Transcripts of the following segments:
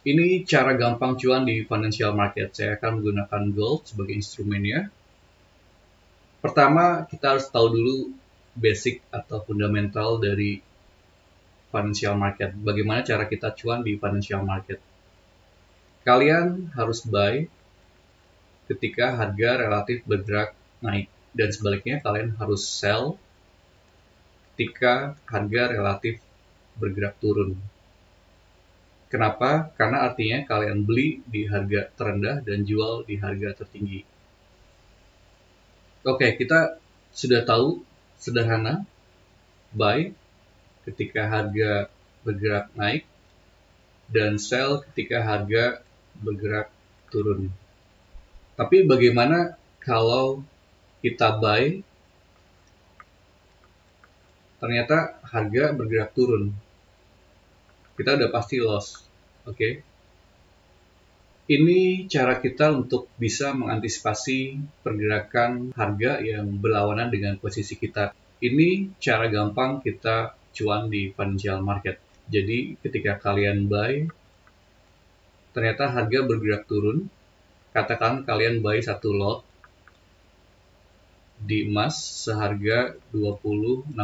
Ini cara gampang cuan di financial market. Saya akan menggunakan gold sebagai instrumennya. Pertama, kita harus tahu dulu basic atau fundamental dari financial market. Bagaimana cara kita cuan di financial market. Kalian harus buy ketika harga relatif bergerak naik. Dan sebaliknya, kalian harus sell ketika harga relatif bergerak turun. Kenapa? Karena artinya kalian beli di harga terendah dan jual di harga tertinggi. Oke, kita sudah tahu sederhana, buy ketika harga bergerak naik dan sell ketika harga bergerak turun. Tapi bagaimana kalau kita buy ternyata harga bergerak turun? Kita udah pasti loss. Oke. Ini cara kita untuk bisa mengantisipasi pergerakan harga yang berlawanan dengan posisi kita. Ini cara gampang kita cuan di financial market. Jadi ketika kalian buy, ternyata harga bergerak turun. Katakan kalian buy satu lot di emas seharga 20.60.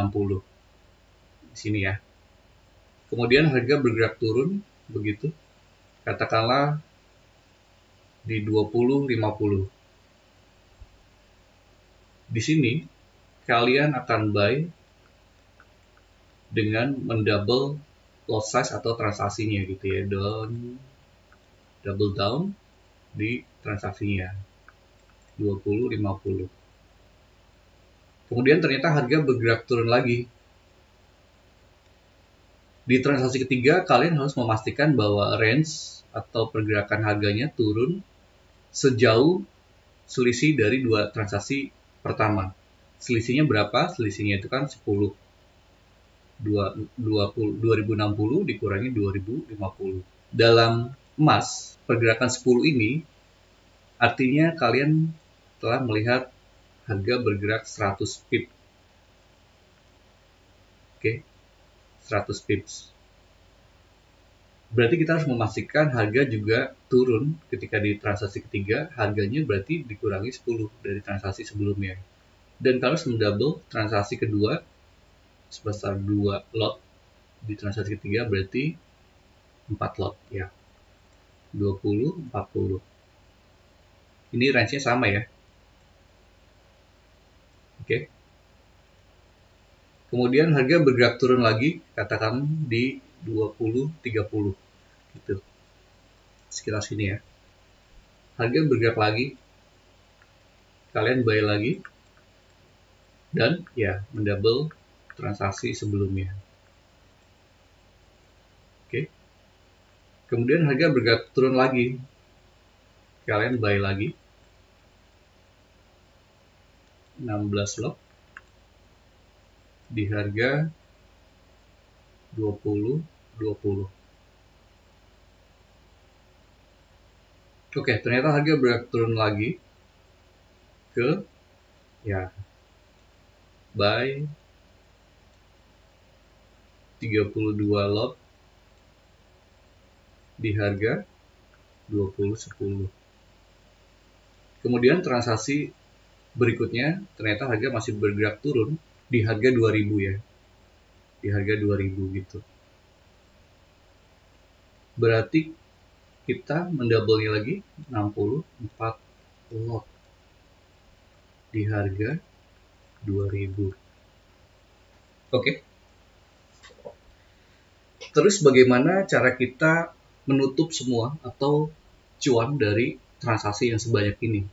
Di sini ya. Kemudian harga bergerak turun begitu. Katakanlah di 20.50. Di sini kalian akan buy dengan mendouble lot size atau transaksinya gitu ya, double down di transaksinya 20.50. Kemudian ternyata harga bergerak turun lagi. Di transaksi ketiga kalian harus memastikan bahwa range atau pergerakan harganya turun sejauh selisih dari dua transaksi pertama. Selisihnya berapa? Selisihnya itu kan 10. 2060 dikurangi 2050. Dalam emas, pergerakan 10 ini artinya kalian telah melihat harga bergerak 100 pip. Oke, 100 pips. Berarti kita harus memastikan harga juga turun ketika di transaksi ketiga, harganya berarti dikurangi 10 dari transaksi sebelumnya. Dan kalau harus mendouble transaksi kedua sebesar 2 lot di transaksi ketiga berarti 4 lot ya. 20, 40. Ini range-nya sama ya. Oke. Kemudian harga bergerak turun lagi, katakan di 20, 30. Gitu. Sekitar sini ya. Harga bergerak lagi. Kalian buy lagi. Dan ya, mendouble transaksi sebelumnya. Oke. Kemudian harga bergerak turun lagi. Kalian buy lagi. 16 lot. Di harga 20, 20. Oke, ternyata harga bergerak turun lagi ke ya buy 32 lot di harga 20.10. Kemudian transaksi berikutnya ternyata harga masih bergerak turun di harga 2000 ya. Di harga 2000 gitu. Berarti kita mendouble-nya lagi 64 lot di harga 2000. Oke. Terus bagaimana cara kita menutup semua atau cuan dari transaksi yang sebanyak ini?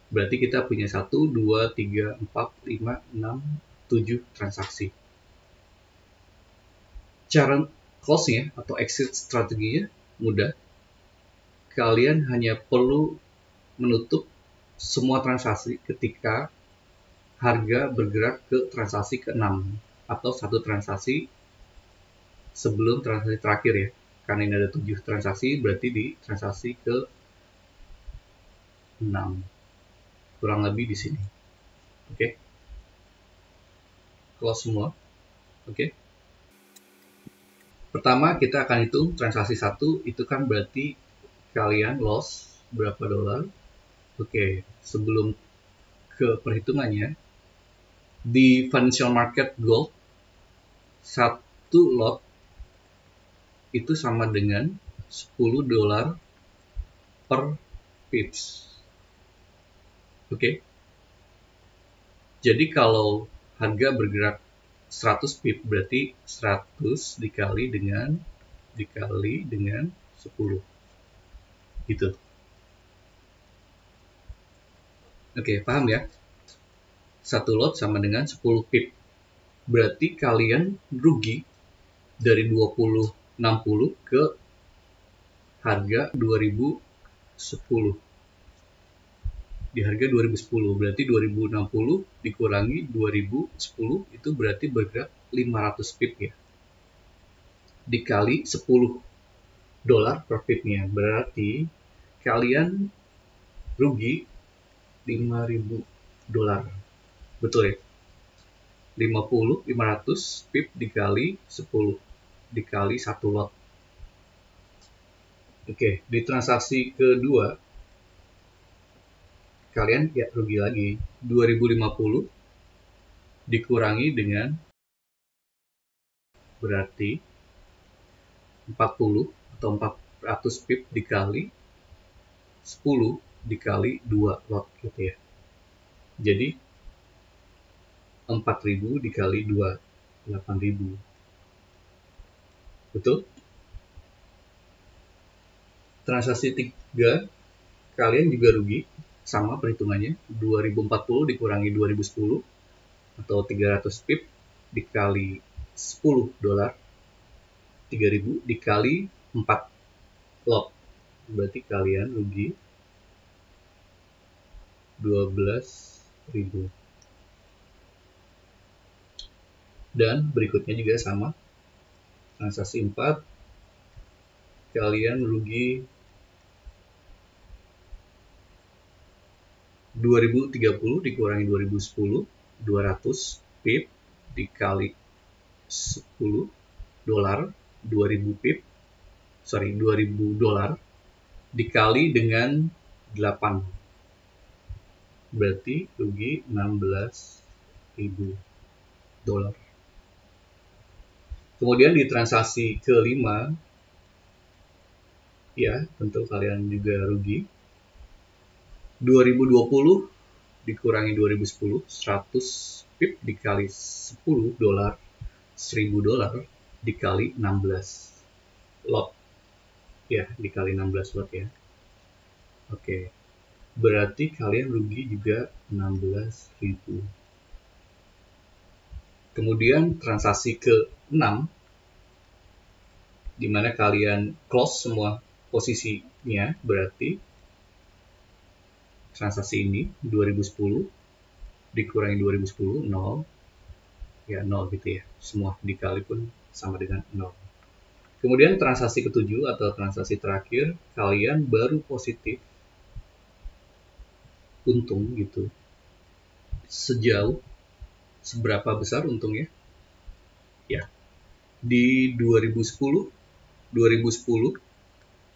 Berarti kita punya 1, 2, 3, 4, 5, 6, 7 transaksi. Cara close-nya atau exit strateginya mudah. Kalian hanya perlu menutup semua transaksi ketika harga bergerak ke transaksi ke-6 atau satu transaksi sebelum transaksi terakhir ya. Karena ini ada 7 transaksi, berarti di transaksi ke-6. Kurang lebih di sini. Oke. Close semua. Oke. Pertama kita akan hitung transaksi 1 itu kan berarti kalian loss berapa dolar. Oke, sebelum ke perhitungannya, di financial market gold, satu lot itu sama dengan 10 dolar per pips. Oke. Jadi kalau harga bergerak 100 pip berarti 100 dikali dengan 10. Gitu. Oke, paham ya? Satu lot sama dengan 10 pip. Berarti kalian rugi dari 2060 ke harga 2010. Di harga 2010 berarti 2060 dikurangi 2010 itu berarti bergerak 500 pip ya. Dikali 10 dolar per pipnya berarti kalian rugi 5.000 dolar. Betul ya? 500 pip dikali 10 dikali 1 lot. Oke, di transaksi kedua kalian ya rugi lagi. 2050 dikurangi dengan berarti 40 atau 400 pip dikali 10 dikali 2 lot gitu ya. Jadi 4.000 dikali 2, 8.000. Betul? Transaksi 3 kalian juga rugi, sama perhitungannya. 2040 dikurangi 2010 atau 300 pip dikali 10 dolar, 3.000 dikali 4 lot. Berarti kalian rugi 12.000. Dan berikutnya juga sama. Transaksi 4 kalian rugi 2030 dikurangi 2010, 200 pip dikali 10 dolar, 2000 pip, 2000 dolar dikali dengan 8. Berarti rugi 16.000 dolar. Kemudian di transaksi kelima, ya tentu kalian juga rugi. 2020 dikurangi 2010, 100 pip dikali 10 dolar, 1000 dolar dikali 16 lot. Ya, dikali 16 lot ya. Oke. Berarti kalian rugi juga 16.000. Kemudian transaksi ke-6 di mana kalian close semua posisinya, berarti transaksi ini 2010 dikurangi 2010, 0. Ya, 0 gitu ya. Semua dikali pun sama dengan 0. Kemudian transaksi ke-7 atau transaksi terakhir, kalian baru positif untung gitu. Sejauh seberapa besar untungnya? Ya, di 2010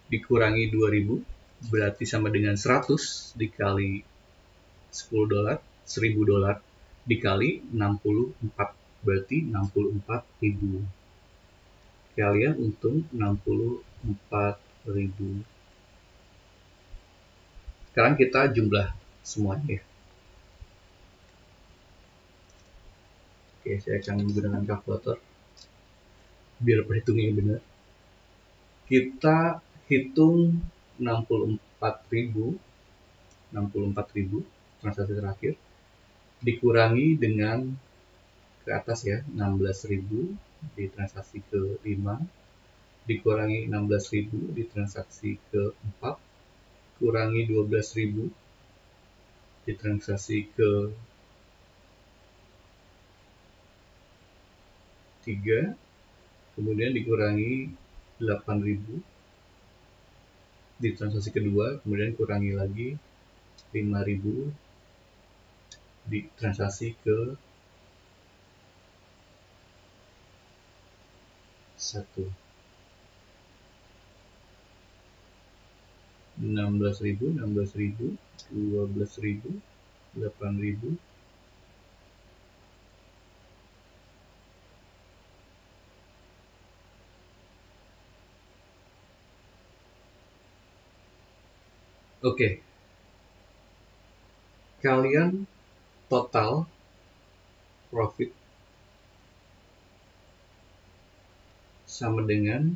dikurangi 2000 berarti sama dengan 100 dikali 10 dolar, 1000 dolar dikali 64 berarti 64.000. Kalian untung 64.000. Sekarang kita jumlah semuanya ya. Oke, saya akan menggunakan kalkulator biar perhitungannya benar. Kita hitung 64.000 transaksi terakhir dikurangi dengan ke atas ya 16.000 di transaksi ke-5 dikurangi 16.000 di transaksi ke-4 kurangi 12.000 di transaksi ke-3 kemudian dikurangi 8.000 di transaksi kedua, kemudian kurangi lagi 5.000 di transaksi ke-1. 16.000, 16.000, 12.000, 8.000. Oke, kalian total profit sama dengan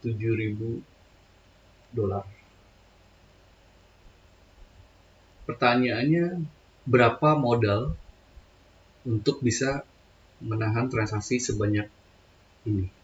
7.000 dolar. Pertanyaannya, berapa modal untuk bisa menahan transaksi sebanyak ini?